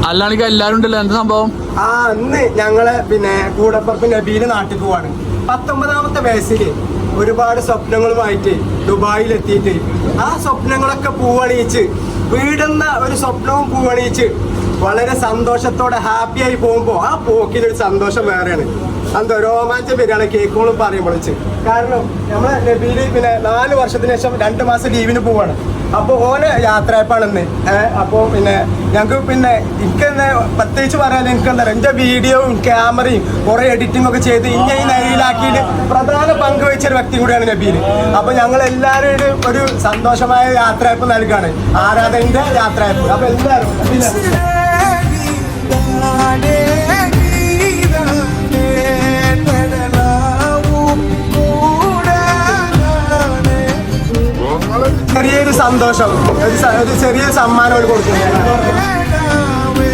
അല്ലാണെങ്കിൽ എല്ലാരും ഉണ്ടല്ലോ, എന്താ സംഭവം? അന്ന് ഞങ്ങള് പിന്നെ കൂടപ്പുറപ്പ് നബീല് നാട്ടിൽ പോവാണ്. 19ാമത്തെ വയസ്സില് ഒരുപാട് സ്വപ്നങ്ങളുമായിട്ട് ദുബായിലെത്തിയിട്ട് ആ സ്വപ്നങ്ങളൊക്കെ പൂവണിയിച്ച് വീടുന്ന ഒരു സ്വപ്നവും പൂവണിയിച്ച് വളരെ സന്തോഷത്തോടെ ഹാപ്പിയായി പോകുമ്പോൾ ആ പോക്കിനൊരു സന്തോഷം വേറെയാണ്. എന്തോ രോമാഞ്ചം വരികയാണ് കേൾക്കുമ്പോഴും പറയുമ്പോൾ. കാരണം നമ്മളെ നബീല് പിന്നെ 4 വർഷത്തിന് ശേഷം 2 മാസം ലീവിന് പോവാണ്. അപ്പോൾ ഓന് യാത്രയപ്പാണെന്ന്. അപ്പോൾ പിന്നെ ഞങ്ങൾക്ക് പിന്നെ എനിക്ക് തന്നെ പ്രത്യേകിച്ച് പറയാൻ എനിക്ക് എന്താ പറയുക, എൻ്റെ വീഡിയോയും ക്യാമറയും കുറേ എഡിറ്റിംഗ് ഒക്കെ ചെയ്ത് ഈ നിലയിലാക്കിയിട്ട് പ്രധാന പങ്ക് വഹിച്ചൊരു വ്യക്തി കൂടിയാണ് നബീൽ. അപ്പോൾ ഞങ്ങൾ എല്ലാവരും ഒരു സന്തോഷമായ യാത്രയപ്പ് നൽകുകയാണ്, ആരാധകന്റെ യാത്രയപ്പ്. അപ്പോൾ എല്ലാവരും ചെറിയൊരു സന്തോഷം, ഒരു ചെറിയ സമ്മാനം കൊടുക്കുന്നു.